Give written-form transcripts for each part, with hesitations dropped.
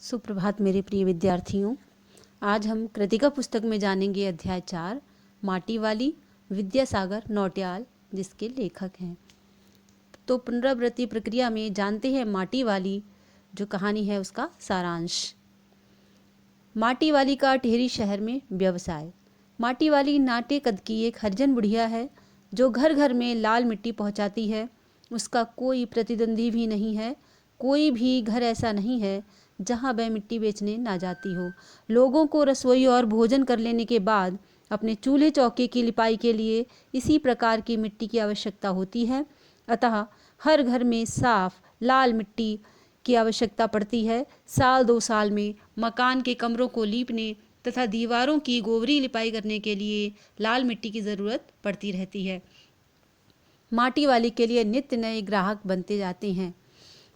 सुप्रभात मेरे प्रिय विद्यार्थियों। आज हम कृतिका पुस्तक में जानेंगे अध्याय 4 माटी वाली, विद्यासागर नौटियाल जिसके लेखक हैं। तो पुनरावृत्ति प्रक्रिया में जानते हैं माटी वाली जो कहानी है उसका सारांश। माटी वाली का टिहरी शहर में व्यवसाय। माटी वाली नाटे कद की एक हरिजन बुढ़िया है जो घर घर में लाल मिट्टी पहुंचाती है। उसका कोई प्रतिद्वंदी भी नहीं है। कोई भी घर ऐसा नहीं है जहां वह मिट्टी बेचने ना जाती हो। लोगों को रसोई और भोजन कर लेने के बाद अपने चूल्हे चौके की लिपाई के लिए इसी प्रकार की मिट्टी की आवश्यकता होती है। अतः हर घर में साफ लाल मिट्टी की आवश्यकता पड़ती है। साल 2 साल में मकान के कमरों को लीपने तथा दीवारों की गोबरी लिपाई करने के लिए लाल मिट्टी की ज़रूरत पड़ती रहती है। माटी वाली के लिए नित्य नए ग्राहक बनते जाते हैं।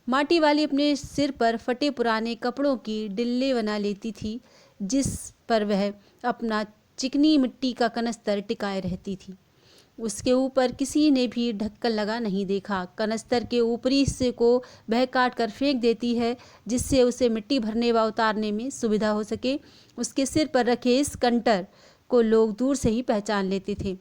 माटी वाली अपने सिर पर फटे पुराने कपड़ों की डिल्ले बना लेती थी जिस पर वह अपना चिकनी मिट्टी का कनस्तर टिकाए रहती थी। उसके ऊपर किसी ने भी ढक्कन लगा नहीं देखा। कनस्तर के ऊपरी हिस्से को वह काट कर फेंक देती है जिससे उसे मिट्टी भरने व उतारने में सुविधा हो सके। उसके सिर पर रखे इस कंटर को लोग दूर से ही पहचान लेते थे।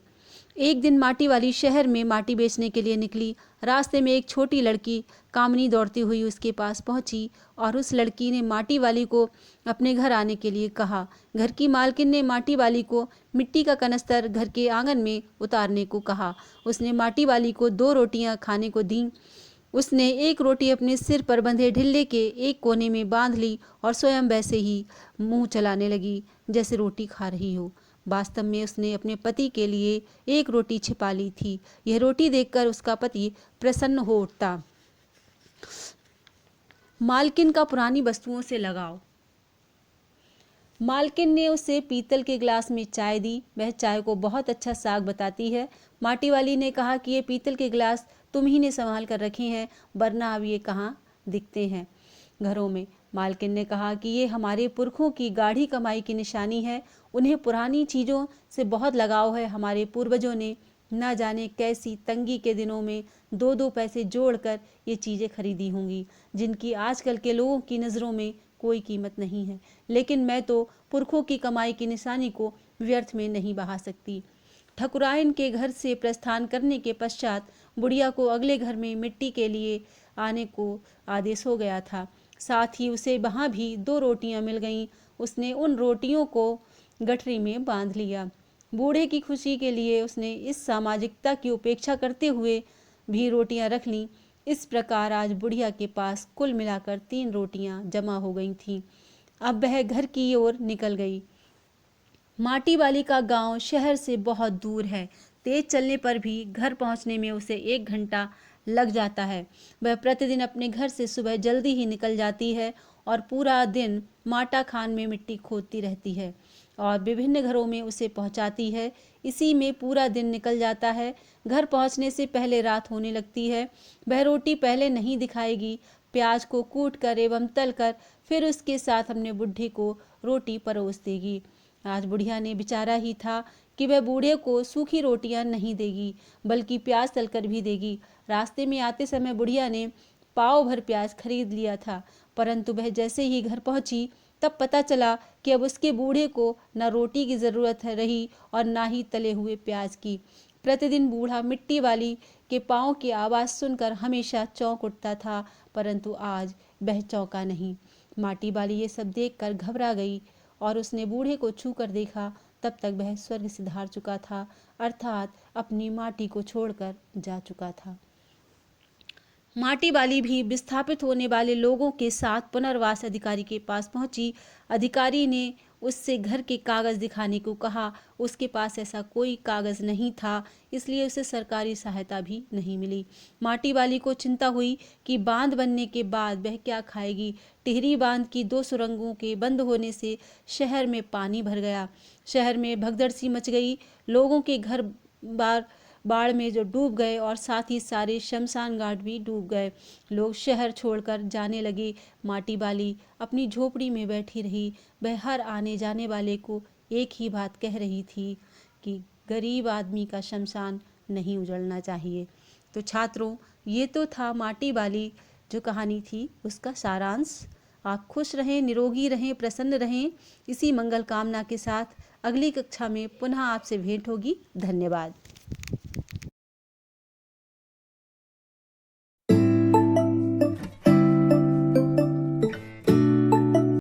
एक दिन माटी वाली शहर में माटी बेचने के लिए निकली। रास्ते में एक छोटी लड़की कामनी दौड़ती हुई उसके पास पहुंची और उस लड़की ने माटी वाली को अपने घर आने के लिए कहा। घर की मालकिन ने माटी वाली को मिट्टी का कनस्तर घर के आंगन में उतारने को कहा। उसने माटी वाली को 2 रोटियां खाने को दी। उसने एक रोटी अपने सिर पर बंधे ढिल्ले के एक कोने में बांध ली और स्वयं वैसे ही मुंह चलाने लगी जैसे रोटी खा रही हो। वास्तव में उसने अपने पति के लिए एक रोटी छिपा ली थी। यह रोटी देखकर उसका पति प्रसन्न हो उठता। मालकिन का पुरानी वस्तुओं से लगाव। मालकिन ने उसे पीतल के गिलास में चाय दी। वह चाय को बहुत अच्छा साग बताती है। माटी वाली ने कहा कि ये पीतल के गिलास तुम ही ने संभाल कर रखे हैं, वरना अब ये कहाँ दिखते हैं घरों में। मालकिन ने कहा कि ये हमारे पुरखों की गाढ़ी कमाई की निशानी है। उन्हें पुरानी चीज़ों से बहुत लगाव है। हमारे पूर्वजों ने न जाने कैसी तंगी के दिनों में 2-2 पैसे जोड़कर ये चीज़ें खरीदी होंगी जिनकी आजकल के लोगों की नज़रों में कोई कीमत नहीं है। लेकिन मैं तो पुरखों की कमाई की निशानी को व्यर्थ में नहीं बहा सकती। ठकुराइन के घर से प्रस्थान करने के पश्चात बुढ़िया को अगले घर में मिट्टी के लिए आने को आदेश हो गया था। साथ ही उसे वहाँ भी 2 रोटियां मिल गईं। उसने उन रोटियों को गठरी में बांध लिया। बूढ़े की खुशी के लिए उसने इस सामाजिकता की उपेक्षा करते हुए भी रोटियां रख लीं। इस प्रकार आज बुढ़िया के पास कुल मिलाकर 3 रोटियां जमा हो गई थीं। अब वह घर की ओर निकल गई। माटी वाली का गांव शहर से बहुत दूर है। तेज चलने पर भी घर पहुंचने में उसे 1 घंटा लग जाता है। वह प्रतिदिन अपने घर से सुबह जल्दी ही निकल जाती है और पूरा दिन माटा खान में मिट्टी खोदती रहती है और विभिन्न घरों में उसे पहुंचाती है। इसी में पूरा दिन निकल जाता है। घर पहुंचने से पहले रात होने लगती है। वह रोटी पहले नहीं दिखाएगी, प्याज को कूट कर एवं तल कर फिर उसके साथ अपने बुढ़े को रोटी परोस देगी। आज बुढ़िया ने विचारा ही था कि वह बूढ़े को सूखी रोटियां नहीं देगी बल्कि प्याज तलकर भी देगी। रास्ते में आते समय बुढ़िया ने पाव भर प्याज खरीद लिया था, परंतु वह जैसे ही घर पहुंची तब पता चला कि अब उसके बूढ़े को न रोटी की ज़रूरत है रही और ना ही तले हुए प्याज की। प्रतिदिन बूढ़ा मिट्टी वाली के पाँव की आवाज़ सुनकर हमेशा चौंक उठता था, परंतु आज वह चौंका नहीं। माटी वाली ये सब देखकर घबरा गई और उसने बूढ़े को छू कर देखा। तब तक वह स्वर्ग सिधार चुका था, अर्थात अपनी माटी को छोड़कर जा चुका था। माटी वाली भी विस्थापित होने वाले लोगों के साथ पुनर्वास अधिकारी के पास पहुंची। अधिकारी ने उससे घर के कागज दिखाने को कहा। उसके पास ऐसा कोई कागज नहीं था, इसलिए उसे सरकारी सहायता भी नहीं मिली। माटी वाली को चिंता हुई कि बांध बनने के बाद वह क्या खाएगी। टिहरी बांध की 2 सुरंगों के बंद होने से शहर में पानी भर गया। शहर में भगदड़ सी मच गई। लोगों के घर बार बाढ़ में जो डूब गए और साथ ही सारे शमशान घाट भी डूब गए। लोग शहर छोड़कर जाने लगे। माटी वाली अपनी झोपड़ी में बैठी रही। वह हर आने जाने वाले को एक ही बात कह रही थी कि गरीब आदमी का शमशान नहीं उजड़ना चाहिए। तो छात्रों, ये तो था माटी वाली जो कहानी थी उसका सारांश। आप खुश रहें, निरोगी रहें, प्रसन्न रहें। इसी मंगल कामना के साथ अगली कक्षा में पुनः आपसे भेंट होगी। धन्यवाद।